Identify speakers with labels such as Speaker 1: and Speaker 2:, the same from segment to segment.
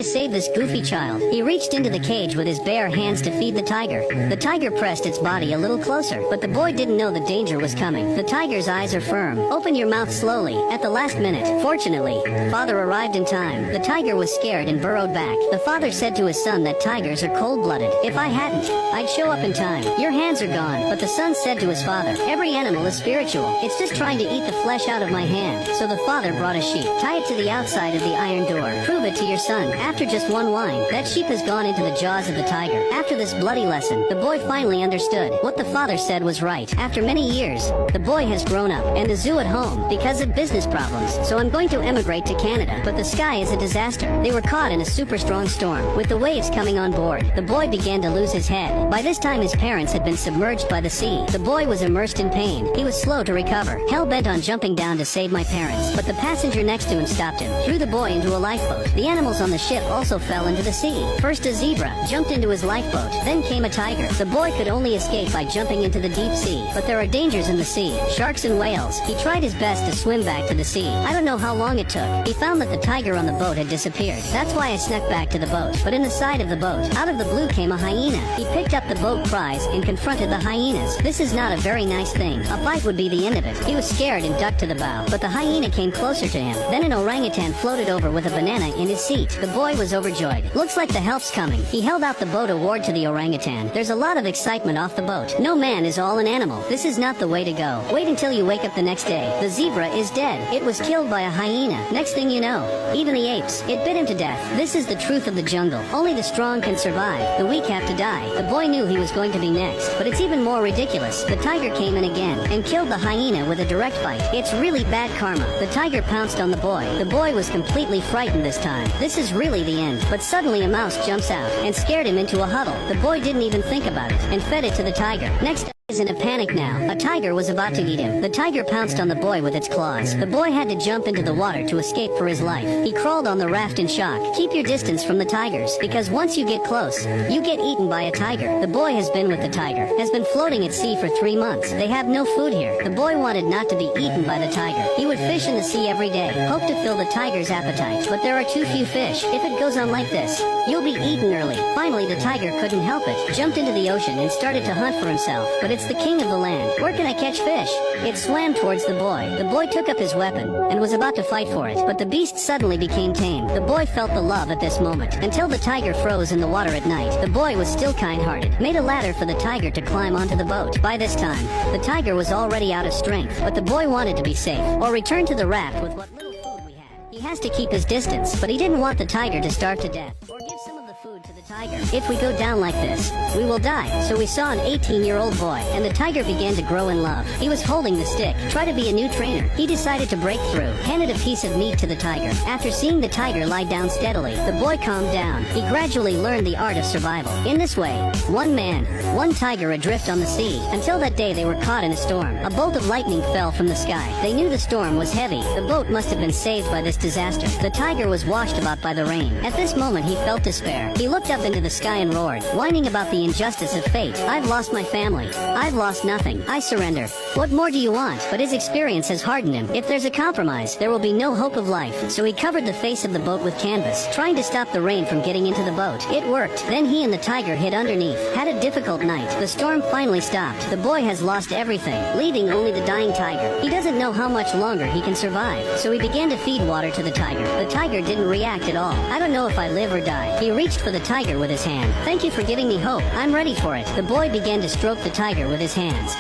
Speaker 1: To save this goofy child, he reached into the cage with his bare hands to feed the tiger. The tiger pressed its body a little closer, but the boy didn't know the danger was coming. The tiger's eyes are firm. Open your mouth slowly. At the last minute, fortunately, father arrived in time. The tiger was scared and burrowed back. The father said to his son that tigers are cold-blooded. If I hadn't, I'd show up in time. Your hands are gone. But the son said to his father, every animal is spiritual. It's just trying to eat the flesh out of my hand. So the father brought a sheep. Tie it to the outside of the iron door. Prove it to your son. After just one whine, that sheep has gone into the jaws of the tiger. After this bloody lesson, the boy finally understood. What the father said was right. After many years, the boy has grown up, and the zoo at home, because of business problems. So I'm going to emigrate to Canada. But the sky is a disaster. They were caught in a super strong storm, with the waves coming on board. The boy began to lose his head. By this time his parents had been submerged by the sea. The boy was immersed in pain. He was slow to recover, hell-bent on jumping down to save my parents. But the passenger next to him stopped him, threw the boy into a lifeboat. The animals on the ship also fell into the sea. First a zebra jumped into his lifeboat, then came a tiger. The boy could only escape by jumping into the deep sea, but there are dangers in the sea, sharks and whales. He tried his best to swim back to the sea. I don't know how long it took. He found that the tiger on the boat had disappeared. That's why I snuck back to the boat. But in the side of the boat, out of the blue came a hyena. He picked up the boat prize and confronted the hyenas. This is not a very nice thing. A bite would be the end of it. He was scared and ducked to the bow, but the hyena came closer to him. Then an orangutan floated over with a banana in his seat. The boy was overjoyed. Looks like the help's coming. He held out the boat award to the orangutan. There's a lot of excitement off the boat. No man is all an animal. This is not the way to go. Wait until you wake up the next day. The zebra is dead. It was killed by a hyena. Next thing you know, even the apes, it bit him to death. This is the truth of the jungle. Only the strong can survive. The weak have to die. The boy knew he was going to be next, but it's even more ridiculous. The tiger came in again and killed the hyena with a direct bite. It's really bad karma. The tiger pounced on the boy. The boy was completely frightened this time. This is really the end. But suddenly a mouse jumps out and scared him into a huddle. The boy didn't even think about it and fed it to the tiger. Next is in a panic now. A tiger was about to eat him. The tiger pounced on the boy with its claws. The boy had to jump into the water to escape for his life. He crawled on the raft in shock. Keep your distance from the tigers, because once you get close, you get eaten by a tiger. The boy has been with the tiger, has been floating at sea for 3 months. They have no food here. The boy wanted not to be eaten by the tiger. He would fish in the sea every day, hope to fill the tiger's appetite. But there are too few fish. If it goes on like this, you'll be eaten early. Finally, the tiger couldn't help it, jumped into the ocean and started to hunt for himself. But it's the king of the land. Where can I catch fish? It swam towards the boy. The boy took up his weapon and was about to fight for it, but the beast suddenly became tame. The boy felt the love at this moment. Until the tiger froze in the water at night, the boy was still kind-hearted, made a ladder for the tiger to climb onto the boat. By this time, the tiger was already out of strength, but the boy wanted to be safe, or return to the raft with what little food we had. He has to keep his distance, but he didn't want the tiger to starve to death, or give some of the food to the tiger. If we go down like this, we will die. So we saw an 18-year-old boy, and the tiger began to grow in love. He was holding the stick, try to be a new trainer. He decided to break through, handed a piece of meat to the tiger. After seeing the tiger lie down steadily, the boy calmed down. He gradually learned the art of survival. In this way, one man, one tiger adrift on the sea. Until that day they were caught in a storm. A bolt of lightning fell from the sky. They knew the storm was heavy. The boat must have been saved by this disaster. The tiger was washed about by the rain. At this moment he felt despair. He looked up into the sky and roared, whining about the injustice of fate. I've lost my family. I've lost nothing. I surrender. What more do you want? But his experience has hardened him. If there's a compromise, there will be no hope of life. So he covered the face of the boat with canvas, trying to stop the rain from getting into the boat. It worked. Then he and the tiger hid underneath. Had a difficult night. The storm finally stopped. The boy has lost everything, leaving only the dying tiger. He doesn't know how much longer he can survive. So he began to feed water to the tiger. The tiger didn't react at all. I don't know if I live or die. He reached for the tiger with his hand. Thank you for giving me hope. I'm ready for it. The boy began to stroke the tiger with his hands.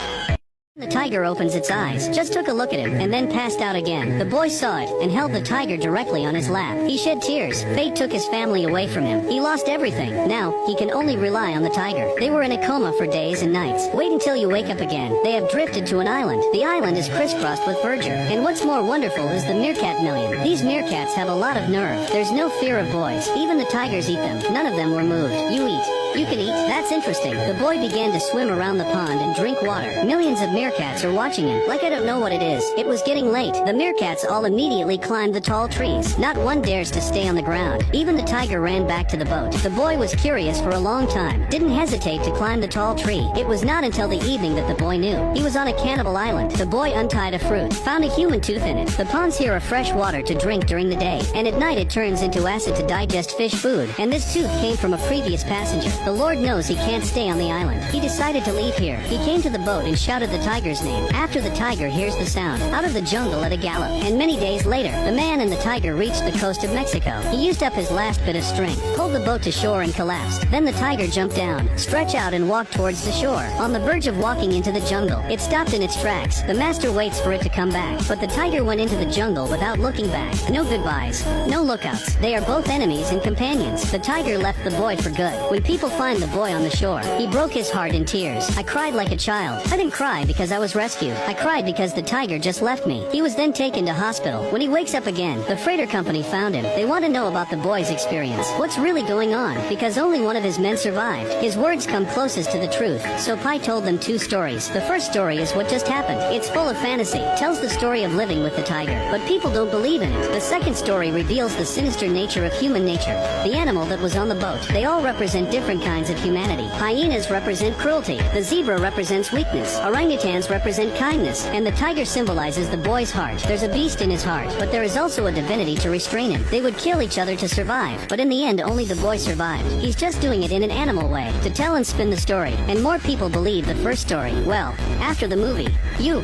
Speaker 1: The tiger opens its eyes, just took a look at him, and then passed out again. The boy saw it, and held the tiger directly on his lap. He shed tears. Fate took his family away from him. He lost everything. Now, he can only rely on the tiger. They were in a coma for days and nights. Wait until you wake up again. They have drifted to an island. The island is crisscrossed with verdure. And what's more wonderful is the meerkat million. These meerkats have a lot of nerve. There's no fear of boys. Even the tigers eat them. None of them were moved. You eat. You can eat. That's interesting. The boy began to swim around the pond and drink water. Millions of meerkats meerkats are watching him, like I don't know what it is. It was getting late. The meerkats all immediately climbed the tall trees. Not one dares to stay on the ground. Even the tiger ran back to the boat. The boy was curious for a long time. Didn't hesitate to climb the tall tree. It was not until the evening that the boy knew. He was on a cannibal island. The boy untied a fruit, found a human tooth in it. The ponds here are fresh water to drink during the day, and at night it turns into acid to digest fish food, and this tooth came from a previous passenger. The Lord knows he can't stay on the island. He decided to leave here. He came to the boat and shouted the tiger's name. After the tiger hears the sound, out of the jungle at a gallop, and many days later, the man and the tiger reached the coast of Mexico. He used up his last bit of strength, pulled the boat to shore and collapsed. Then the tiger jumped down, stretched out and walked towards the shore. On the verge of walking into the jungle, it stopped in its tracks. The master waits for it to come back, but the tiger went into the jungle without looking back. No goodbyes, no lookouts. They are both enemies and companions. The tiger left the boy for good. When people find the boy on the shore, he broke his heart in tears. I cried like a child. I didn't cry because I was rescued. I cried because the tiger just left me. He was then taken to hospital. When he wakes up again, the freighter company found him. They want to know about the boy's experience. What's really going on? Because only one of his men survived. His words come closest to the truth. So Pai told them two stories. The first story is what just happened. It's full of fantasy. Tells the story of living with the tiger. But people don't believe in it. The second story reveals the sinister nature of human nature. The animal that was on the boat. They all represent different kinds of humanity. Hyenas represent cruelty. The zebra represents weakness. Orangutans represent kindness. And the tiger symbolizes the boy's heart. There's a beast in his heart, but there is also a divinity to restrain him. They would kill each other to survive, but in the end only the boy survived. He's just doing it in an animal way, to tell and spin the story. And more people believe the first story. Well, after the movie,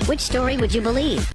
Speaker 1: which story would you believe?